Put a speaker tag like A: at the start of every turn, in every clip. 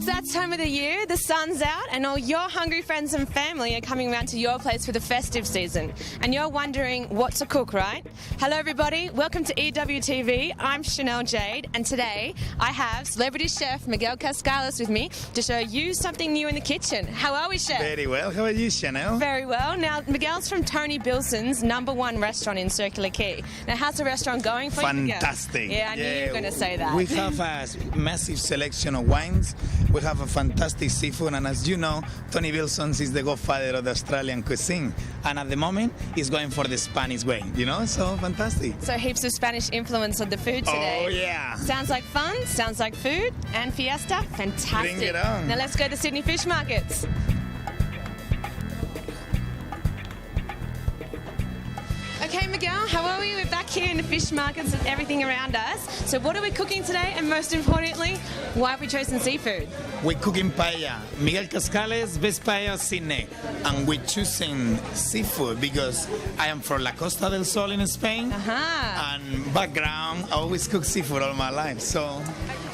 A: It's that time of the year, the sun's out, and all your hungry friends and family are coming around to your place for the festive season. And you're wondering what to cook, right? Hello everybody, welcome to EWTV. I'm Chanel Jade, and today I have celebrity chef Miguel Cascales with me to show you something new in the kitchen. How are we, chef?
B: Very well. How are you, Chanel?
A: Very well. Now, Miguel's from Tony Bilson's #1 restaurant in Circular Quay. Now, how's the restaurant going for you, Miguel?
B: Fantastic.
A: Yeah, I knew you were going to say that.
B: We have a massive selection of wines. We have a fantastic seafood, and as you know, Tony Bilson's is the godfather of the Australian cuisine. And at the moment, he's going for the Spanish way, you know? So fantastic.
A: So heaps of Spanish influence on the food today.
B: Oh, yeah.
A: Sounds like fun, sounds like food, and fiesta. Fantastic.
B: Bring it on.
A: Now let's go to Sydney Fish Markets. Okay, Miguel, how are we? We're back here in the fish markets and everything around us. So what are we cooking today? And most importantly, why have we chosen seafood?
B: We're cooking paella. Miguel Cascales, best paella of Sydney. And we're choosing seafood because I am from La Costa del Sol in Spain. And background, I always cook seafood all my life, so...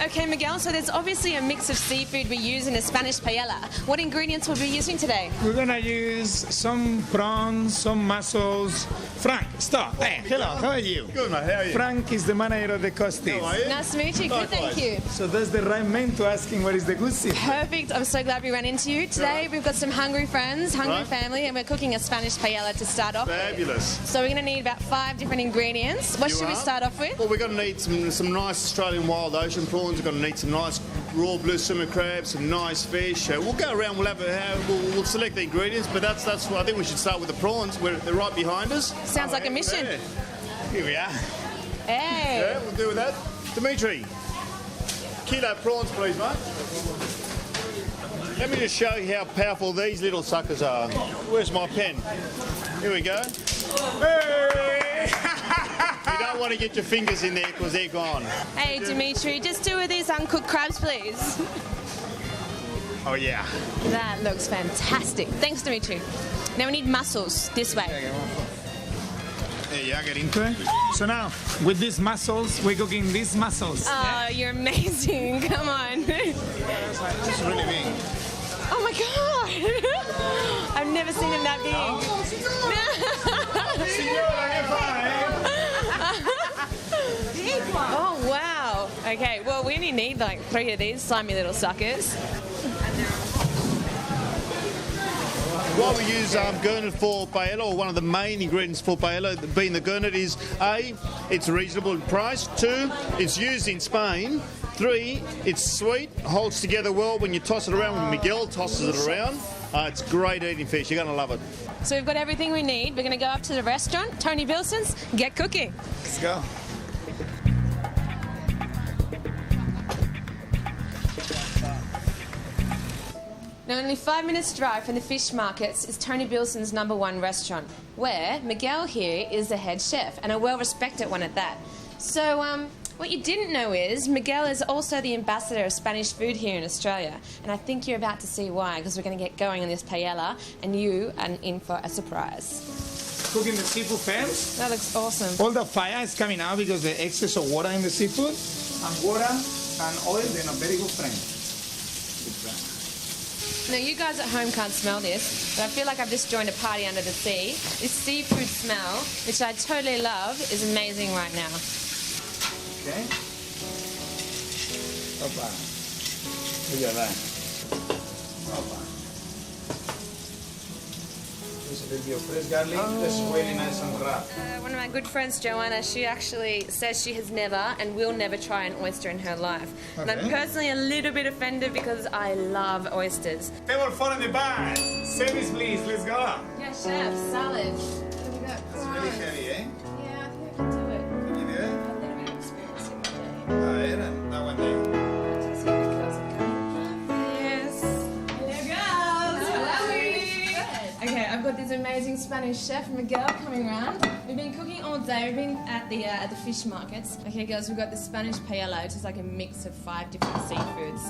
A: Okay, Miguel, so there's obviously a mix of seafood we use in a Spanish paella. What ingredients will we be using today?
C: We're gonna use some prawns, some mussels. Frank, stop. Hey, hello, how are you?
D: Good, mate, how are you?
C: Frank is the manager of the Costis.
D: How are you?
A: Nice to meet you. Good, thank you.
C: So that's the right man to asking what is the good seafood.
A: Perfect. I'm so glad we ran into you. Today we've got some hungry friends, hungry family, and we're cooking a Spanish paella to start off
D: Fabulous.
A: with. So we're going to need about 5 different ingredients. What should we start off with?
D: Well, we're going to need some nice Australian wild ocean prawns. We're going to need some nice raw blue swimmer crabs, some nice fish. We'll go around. We'll select the ingredients, but that's what I think we should start with the prawns. They're right behind us.
A: Sounds like a mission.
D: Yeah. Here we are.
A: Hey.
D: Yeah, we'll do with that. Dimitri, kilo prawns, please, mate. Let me just show you how powerful these little suckers are. Where's my pen? Here we go. Hey! You don't want to get your fingers in there because they're gone.
A: Hey, Dimitri, just 2 of these uncooked crabs, please.
B: Oh, yeah.
A: That looks fantastic. Thanks, Dimitri. Now we need mussels. This way.
B: Hey, yeah, get into it.
C: So now, with these mussels, we're cooking these mussels.
A: Oh, you're amazing. Come on.
B: It's really big.
A: Oh, my God. I've never seen them that big. Oh, wow. Okay, well, we only need like 3 of these slimy little suckers.
D: Why we use gurnard for paella, or one of the main ingredients for paella being the gurnard, is A, it's reasonable in price. 2, it's used in Spain. 3, it's sweet, holds together well when you toss it around, when Miguel tosses it around. It's great eating fish. You're going to love it.
A: So we've got everything we need. We're going to go up to the restaurant, Tony Bilson's, get cooking.
B: Let's go.
A: Now, only 5 minutes drive from the fish markets is Tony Bilson's #1 restaurant, where Miguel here is the head chef, and a well-respected one at that. So, what you didn't know is Miguel is also the ambassador of Spanish food here in Australia, and I think you're about to see why, because we're going to get going on this paella, and you are in for a surprise.
C: Cooking the seafood first.
A: That looks awesome.
C: All the fire is coming out because the excess of water in the seafood. And water and oil, they're not very good friends.
A: Now, you guys at home can't smell this, but I feel like I've just joined a party under the sea. This seafood smell, which I totally love, is amazing right now.
B: Okay. Opa. Look at that. Opa. This is your fresh garlic. That's really nice and raw.
A: One of my good friends, Joanna, she actually says she has never and will never try an oyster in her life. Okay. And I'm personally a little bit offended because I love oysters.
C: Table 4 in the back. Service, please. Let's go.
A: Yeah, chef, salad. What have we got?
B: It's very heavy, eh?
A: Yeah, I think I can do it.
B: Can you do it?
A: A little bit of experience in my day.
B: A ver, that one there.
A: Yes. There goes. Okay, I've got this amazing Spanish chef, Miguel, coming around. We've been cooking all day. We've been at the fish markets. Okay, girls, we've got the Spanish paella, which is like a mix of 5 different seafoods.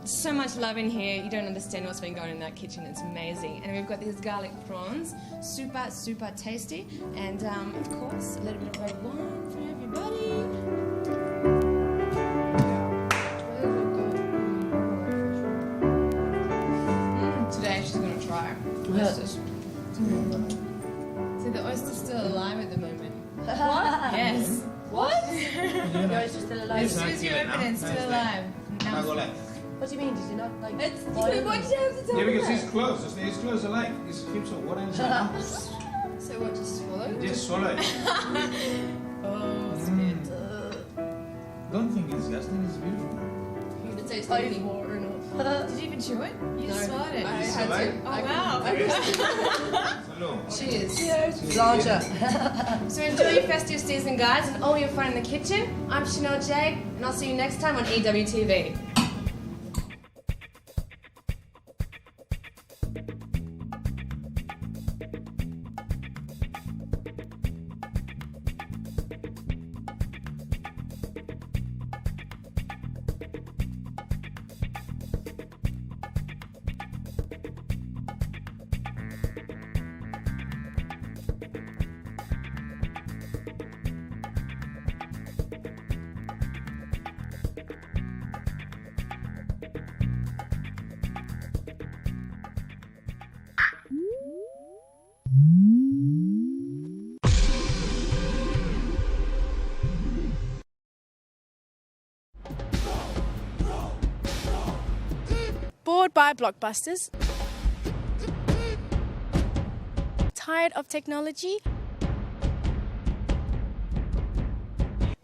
A: So much love in here. You don't understand what's been going in that kitchen. It's amazing. And we've got these garlic prawns, super, super tasty. And of course, a little bit of red wine for everybody.
E: Yours is still alive.
A: As soon as you open it, it's still alive.
B: Now go like.
E: What do you mean? Did you not like?
A: It's, why did you have to tell
C: Yeah,
A: me
C: because
A: that?
C: it's closed. It's closed alive. It keeps on water inside.
A: So what, just swallow?
C: Just swallow it.
A: Oh, spit.
C: Don't think it's disgusting. It's beautiful.
A: It tastes like more or not. Did you even chew it? You just swallowed it.
C: I had to.
A: Oh, wow.
C: Salud.
A: Cheers.
E: Larger.
A: So enjoy your festive season, guys, and all your fun in the kitchen. I'm Chanel J, and I'll see you next time on EWTV.
F: Bored by blockbusters? Tired of technology?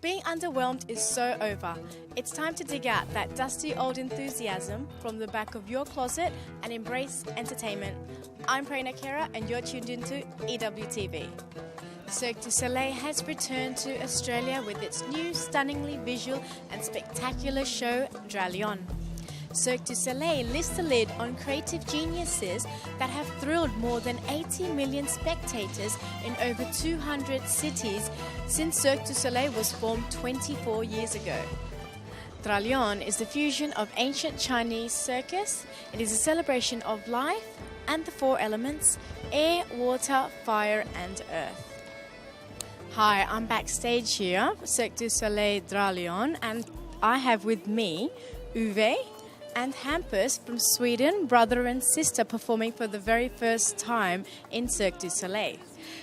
F: Being underwhelmed is so over. It's time to dig out that dusty old enthusiasm from the back of your closet and embrace entertainment. I'm Prerna Kera and you're tuned into EWTV. Cirque du Soleil has returned to Australia with its new stunningly visual and spectacular show, Dralion. Cirque du Soleil lifts the lid on creative geniuses that have thrilled more than 80 million spectators in over 200 cities since Cirque du Soleil was formed 24 years ago. Dralion is the fusion of ancient Chinese circus. It is a celebration of life and the four elements: air, water, fire and earth. Hi, I'm backstage here, Cirque du Soleil Dralion, and I have with me Ewtv and Hampus from Sweden, brother and sister, performing for the very first time in Cirque du Soleil.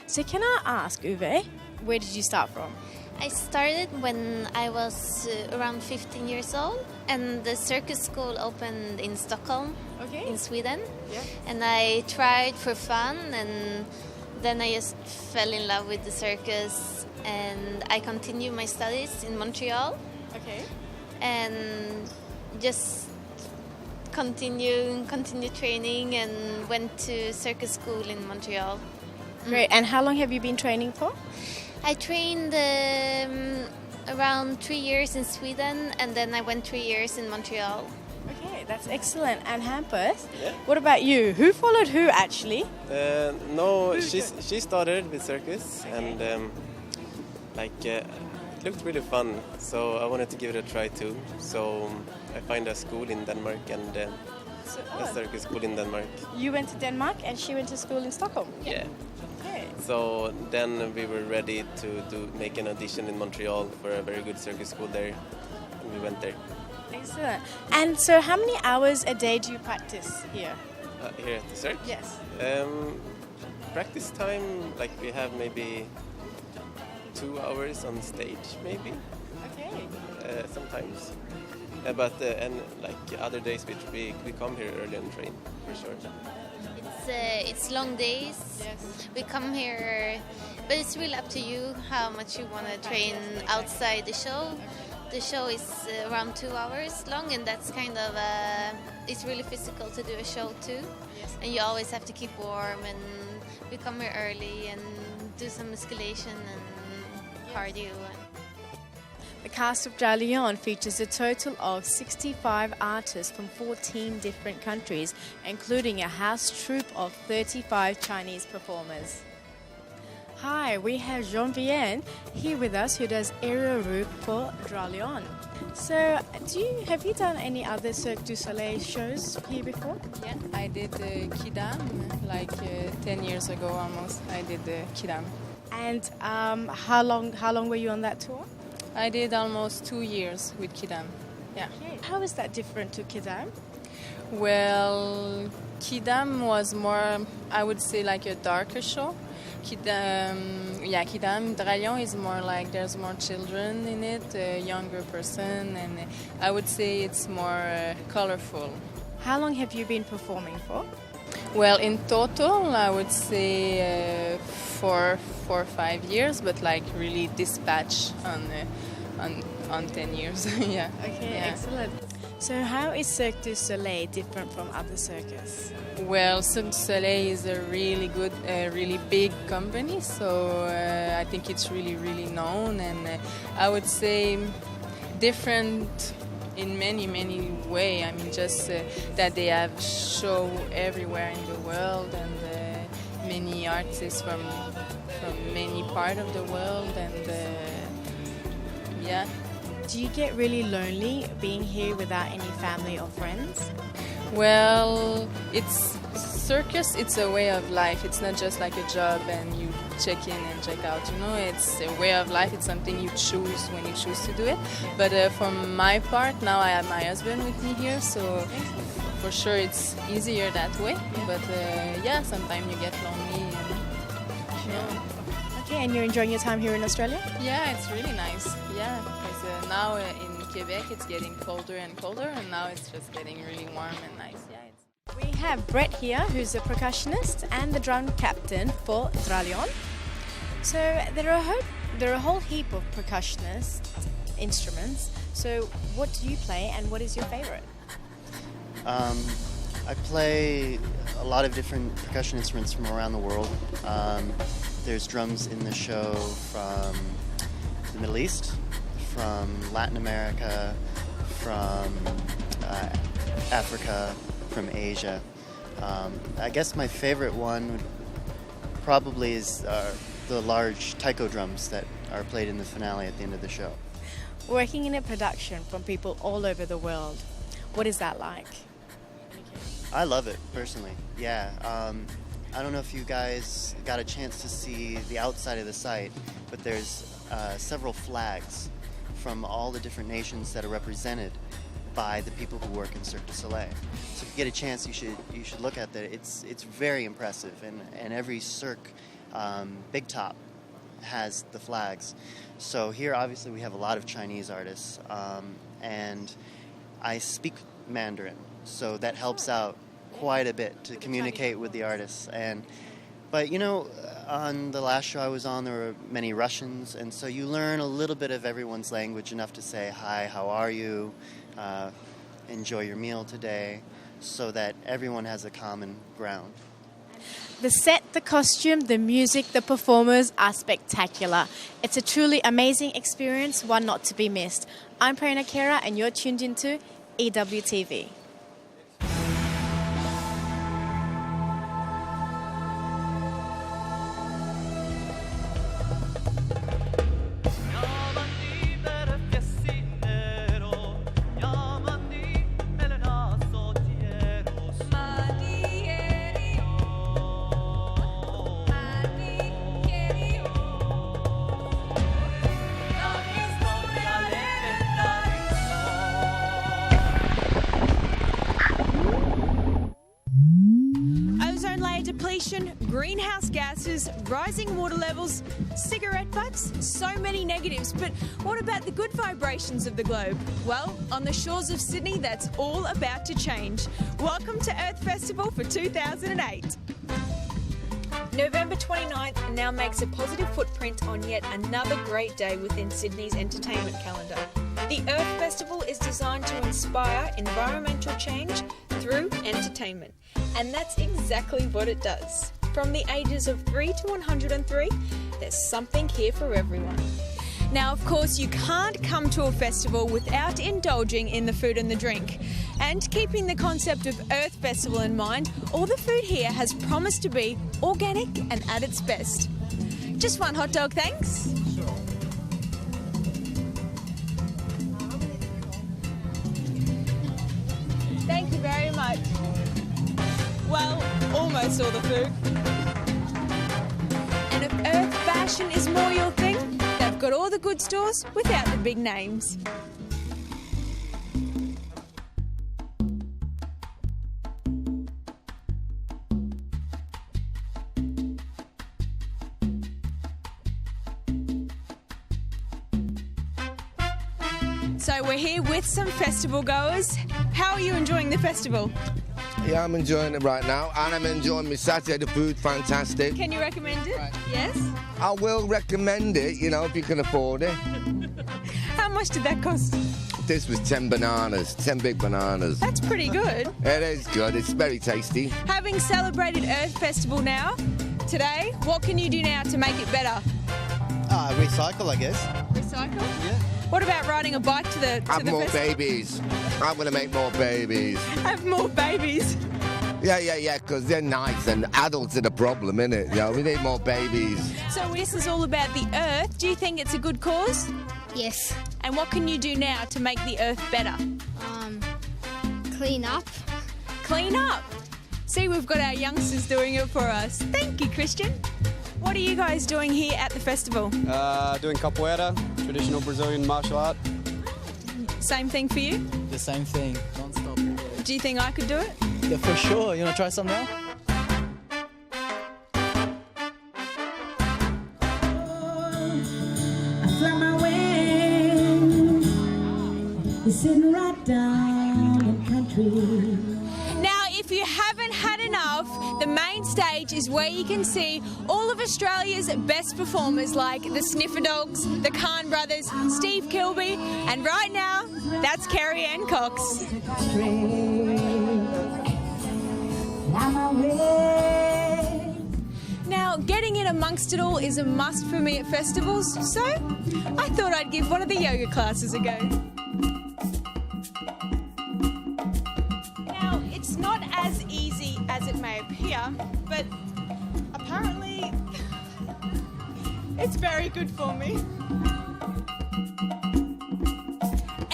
F: So can I ask, Ewtv, where did you start from?
G: I started when I was around 15 years old, and the circus school opened in Stockholm, in Sweden.
F: Yeah.
G: And I tried for fun, and then I just fell in love with the circus, and I continued my studies in Montreal.
F: Okay.
G: And just continue training and went to circus school in Montreal.
F: Great. And how long have you been training for?
G: I trained around 3 years in Sweden, and then I went 3 years in Montreal.
F: Okay, that's excellent. And Hampus,
H: Yeah.
F: what about you? Who followed who actually?
H: No, she started with circus, and it looked really fun. So I wanted to give it a try too. So I found a school in Denmark, and a circus school in Denmark.
F: You went to Denmark and she went to school in Stockholm?
H: Yeah.
F: Okay.
H: So then we were ready to make an audition in Montreal for a very good circus school there, and we went there.
F: Excellent. And so how many hours a day do you practice here?
H: Here at the circ?
F: Yes.
H: Practice time, like we have maybe 2 hours on stage, maybe.
F: Okay.
H: Sometimes. But other days we come here early and train for sure.
G: It's long days.
F: Yes.
G: We come here, but it's really up to you how much you want to train outside the show. The show is around 2 hours long, and that's kind of it's really physical to do a show too.
F: Yes.
G: And you always have to keep warm, and we come here early and do some musculation and cardio.
F: The cast of Dralion features a total of 65 artists from 14 different countries, including a house troupe of 35 Chinese performers. Hi, we have Jean-Vienne here with us, who does aerial route for Dralion. So, have you done any other Cirque du Soleil shows here before?
I: Yeah, I did Kidam 10 years ago almost. I did Kidam.
F: And how long were you on that tour?
I: I did almost 2 years with Kidam. Yeah.
F: Okay. How is that different to Kidam?
I: Well, Kidam was more, I would say, like a darker show. Kidam. Dralion is more like there's more children in it, a younger person, and I would say it's more colorful.
F: How long have you been performing for?
I: Well, in total, I would say 4 or 5 years, but like really dispatch on 10 years. Yeah.
F: Okay,
I: yeah.
F: excellent. So how is Cirque du Soleil different from other circus?
I: Well, Cirque du Soleil is a really good, really big company, so I think it's really, really known, and I would say different in many, many ways. I mean, just that they have show everywhere in the world, and many artists from many parts of the world, and yeah.
F: Do you get really lonely being here without any family or friends?
I: Well, it's circus, it's a way of life. It's not just like a job and you check in and check out, you know. It's a way of life. It's something you choose when you choose to do it. But for my part, now I have my husband with me here, so for sure it's easier that way. But yeah, sometimes you get lonely. And, yeah.
F: Okay, and you're enjoying your time here in Australia?
I: Yeah, it's really nice. Yeah, because now in Quebec it's getting colder and colder, and now it's just getting really warm and nice. Yeah.
F: We have Brett here, who's a percussionist and the drum captain for Dralion. So there are a whole heap of percussionist instruments. So what do you play, and what is your favorite?
J: I play a lot of different percussion instruments from around the world. There's drums in the show from the Middle East, from Latin America, from Africa, from Asia. I guess my favorite one would probably is the large taiko drums that are played in the finale at the end of the show.
F: Working in a production from people all over the world, what is that like?
J: I love it, personally, yeah. I don't know if you guys got a chance to see the outside of the site, but there's several flags from all the different nations that are represented by the people who work in Cirque du Soleil. So if you get a chance, you should look at that. It's very impressive, and every Cirque big top has the flags. So here, obviously, we have a lot of Chinese artists, and I speak Mandarin, so that helps out quite a bit to communicate with the artists. But you know, on the last show I was on, there were many Russians, and so you learn a little bit of everyone's language, enough to say hi, how are you, enjoy your meal today, so that everyone has a common ground.
F: The set, the costume, the music, the performers are spectacular. It's a truly amazing experience, one not to be missed. I'm Prerna Kera, and you're tuned into EWTV.
K: Greenhouse gases, rising water levels, cigarette butts, so many negatives. But what about the good vibrations of the globe? Well, on the shores of Sydney, that's all about to change. Welcome to Earth Festival for 2008. November 29th now makes a positive footprint on yet another great day within Sydney's entertainment calendar. The Earth Festival is designed to inspire environmental change through entertainment, and that's exactly what it does. From the ages of 3 to 103, there's something here for everyone. Now, of course, you can't come to a festival without indulging in the food and the drink. And keeping the concept of Earth Festival in mind, all the food here has promised to be organic and at its best. Just one hot dog, thanks. Thank you very much. Well, almost all the food. And if Earth fashion is more your thing, they've got all the good stores without the big names. So we're here with some festival goers. How are you enjoying the festival?
L: Yeah, I'm enjoying it right now, and I'm enjoying my Saturday. The food, fantastic.
K: Can you recommend it? Right. Yes?
L: I will recommend it, you know, if you can afford it.
K: How much did that cost?
L: This was 10 bananas, 10 big bananas.
K: That's pretty good.
L: It is good, it's very tasty.
K: Having celebrated Earth Festival now, today, what can you do now to make it better?
M: Recycle, I guess.
K: Recycle? Yeah. What about riding a bike to the
L: Have more
K: festival?
L: babies. I'm going to make more babies.
K: Have more babies?
L: Yeah, because they're nice and adults are the problem, innit? You know, we need more babies.
K: So this is all about the Earth. Do you think it's a good cause?
N: Yes.
K: And what can you do now to make the Earth better?
N: Clean up.
K: Clean up? See, we've got our youngsters doing it for us. Thank you, Christian. What are you guys doing here at the festival?
O: Doing capoeira, traditional Brazilian martial art.
K: Same thing for you?
O: The same thing, non-stop.
K: Do you think I could do it?
O: Yeah, for sure. You want to try some now?
P: I fly my wings, sitting right down in country.
K: Now, if you haven't had enough, the main stage is where you can see all of Australia's best performers like the Sniffer Dogs, the Khan Brothers, Steve Kilby, and right now, that's Kerry Ann Cox. Now, getting in amongst it all is a must for me at festivals, so I thought I'd give one of the yoga classes a go. Now, it's not as easy as it may appear, but apparently it's very good for me.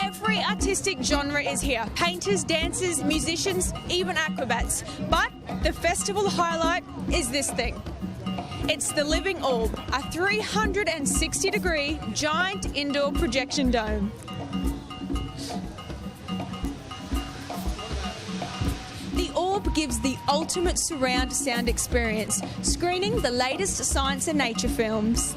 K: Every artistic genre is here. Painters, dancers, musicians, even acrobats. But the festival highlight is this thing. It's the Living Orb, a 360-degree giant indoor projection dome. The Orb gives the ultimate surround sound experience, screening the latest science and nature films.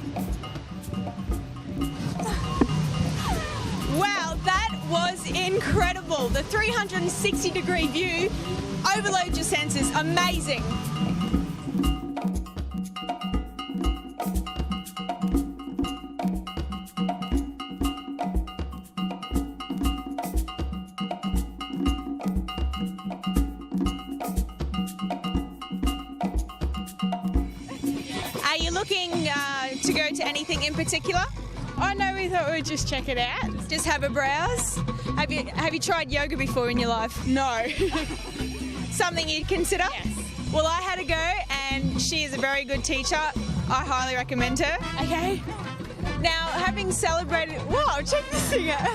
K: Wow, that was incredible. The 360-degree view overloads your senses. Amazing. Are you looking to go to anything in particular?
Q: Oh no, we thought we'd just check it out.
K: Just have a browse? Have you tried yoga before in your life?
Q: No.
K: Something you'd consider?
Q: Yes.
K: Well, I had a go and she is a very good teacher. I highly recommend her. Okay. Now, having celebrated... Whoa, check this thing out.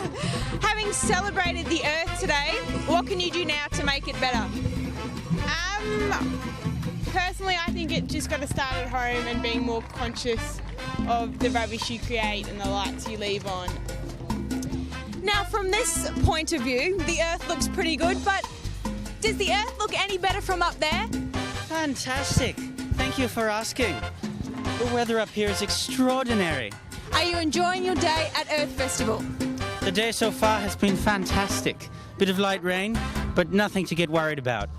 K: Having celebrated the Earth today, what can you do now to make it better?
Q: Personally, I think it just got to start at home and being more conscious of the rubbish you create and the lights you leave on.
K: Now, from this point of view, the Earth looks pretty good, but does the Earth look any better from up there?
R: Fantastic. Thank you for asking. The weather up here is extraordinary.
K: Are you enjoying your day at Earth Festival?
R: The day so far has been fantastic. Bit of light rain, but nothing to get worried about.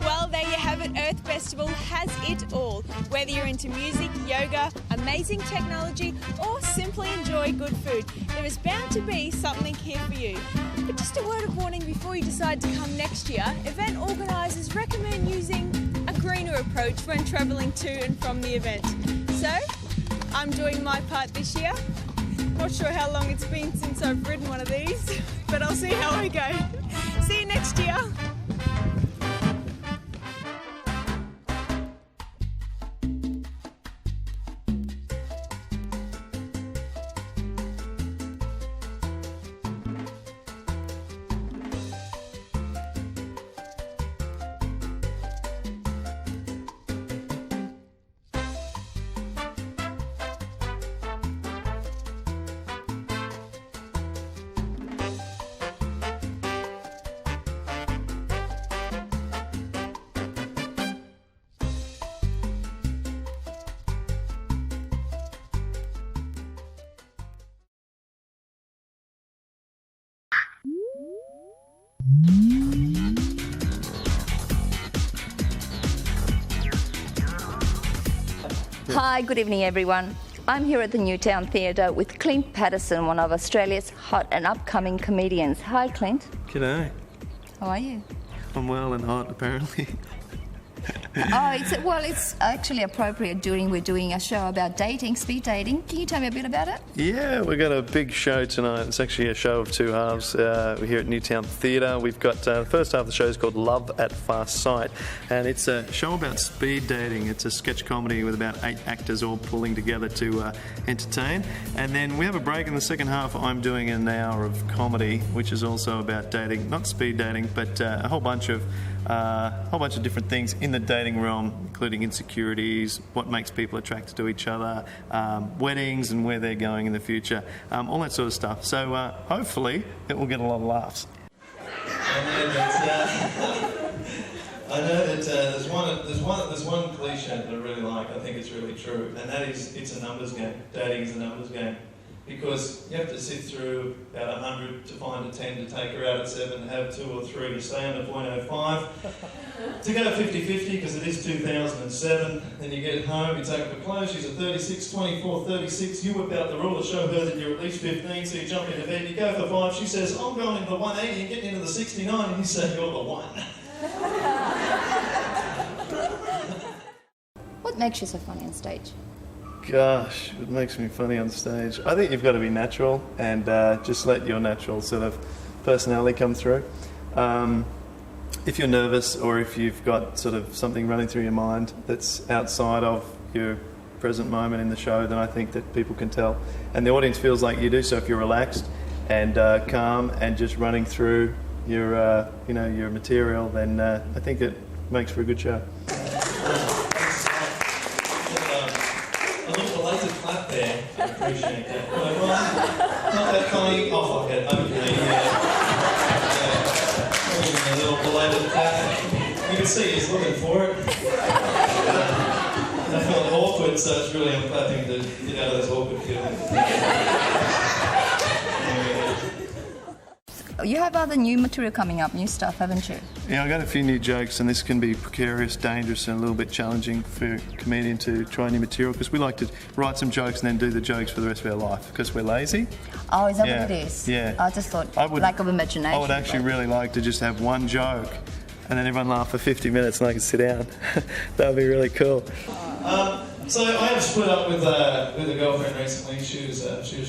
K: Well, there you have it. Earth Festival has it all. Whether you're into music, yoga, amazing technology, or simply enjoy good food, there is bound to be something here for you. But just a word of warning before you decide to come next year, event organisers recommend using a greener approach when travelling to and from the event. So, I'm doing my part this year. Not sure how long it's been since I've ridden one of these, but I'll see how I go. See you next year.
N: Hi, good evening everyone. I'm here at the Newtown Theatre with Clint Patterson, one of Australia's hot and upcoming comedians. Hi Clint.
S: G'day.
N: How are you?
S: I'm well and hot apparently.
N: It's actually appropriate we're doing a show about dating, speed dating. Can you tell me a bit about it?
S: Yeah, we've got a big show tonight. It's actually a show of two halves. We're here at Newtown Theatre. We've got the first half of the show is called Love at First Sight, and it's a show about speed dating. It's a sketch comedy with about 8 actors all pulling together to entertain. And then we have a break in the second half. I'm doing an hour of comedy, which is also about dating, not speed dating, but a whole bunch of different things in the dating realm, including insecurities, what makes people attracted to each other, weddings and where they're going in the future, all that sort of stuff. So hopefully it will get a lot of laughs.
T: I know that there's one cliche that I really like. I think it's really true, and that is it's a numbers game. Dating is a numbers game. Because you have to sit through about 100 to find a 10 to take her out at 7, to have 2 or 3 to stay on the 0.05, to go 50-50 because it is 2007, then you get home, you take up her clothes, she's a 36, 24, 36, you whip out the ruler, show her that you're at least 15, so you jump into bed, you go for 5, she says, I'm going into the 180 and getting into the 69, and you say you're the 1.
N: What makes you so funny on stage?
S: Gosh, it makes me funny on stage. I think you've got to be natural and just let your natural sort of personality come through. If you're nervous or if you've got sort of something running through your mind that's outside of your present moment in the show, then I think that people can tell. And the audience feels like you do, so if you're relaxed and calm and just running through your, your material, then I think it makes for a good show.
T: Clap there. I appreciate that. Not that funny. Oh, fuck it. Okay. A little belated clap. You can see he's looking for it. I felt awkward, so it's really I'm clapping to get out of this awkward feeling.
N: You have other new material coming up, new stuff, haven't you?
S: Yeah, I got a few new jokes, and this can be precarious, dangerous, and a little bit challenging for a comedian to try new material because we like to write some jokes and then do the jokes for the rest of our life because we're lazy.
N: Oh, is that what it is?
S: Yeah.
N: I just thought lack of imagination.
S: I would actually really like to just have one joke and then everyone laugh for 50 minutes and I can sit down. That would be really cool.
T: So I have split up with a girlfriend recently. She was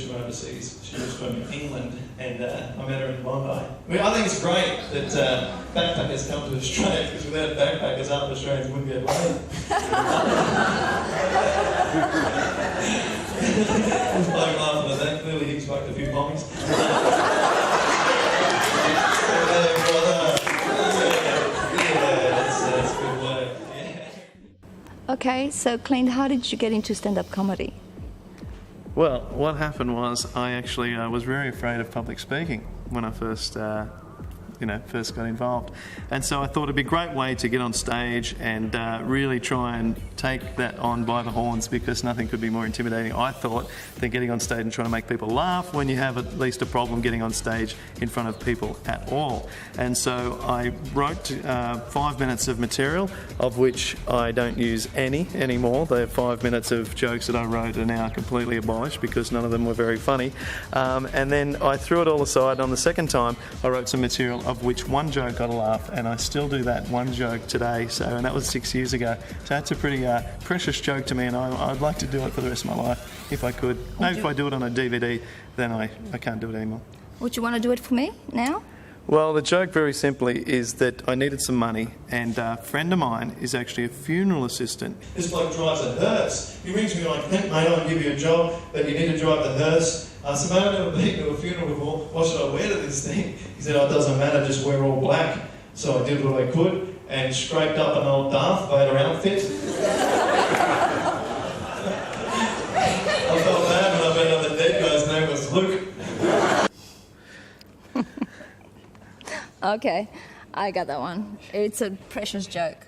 T: from overseas. She was from England, and I met her in Bondi. I think it's great that backpackers come to Australia because without backpackers, half Australians wouldn't get laid. I'm laughing at that. Clearly, he's fucked a few mommies. That's a good way.
N: Okay, so Clint, how did you get into stand-up comedy?
S: Well, what happened was I actually was very afraid of public speaking when I first got involved. And so I thought it'd be a great way to get on stage and really try and take that on by the horns because nothing could be more intimidating, I thought, than getting on stage and trying to make people laugh when you have at least a problem getting on stage in front of people at all. And so I wrote 5 minutes of material, of which I don't use any anymore. The 5 minutes of jokes that I wrote are now completely abolished because none of them were very funny. And then I threw it all aside. On the second time, I wrote some material of which one joke got a laugh, and I still do that one joke today. And that was 6 years ago. So that's a pretty precious joke to me, and I'd like to do it for the rest of my life if I could. Maybe if I do it on a DVD, then I can't do it anymore.
N: Would you want to do it for me now?
S: Well, the joke very simply is that I needed some money, and a friend of mine is actually a funeral assistant.
T: This bloke drives a hearse. He rings me like, mate, I'll give you a job, but you need to drive the hearse. I said, mate, I've never been to a funeral before. What should I wear to this thing? He said, oh, it doesn't matter, just wear all black. So I did what I could and scraped up an old Darth Vader outfit. I felt bad when I found out the dead guy's name was Luke.
N: Okay, I got that one. It's a precious joke.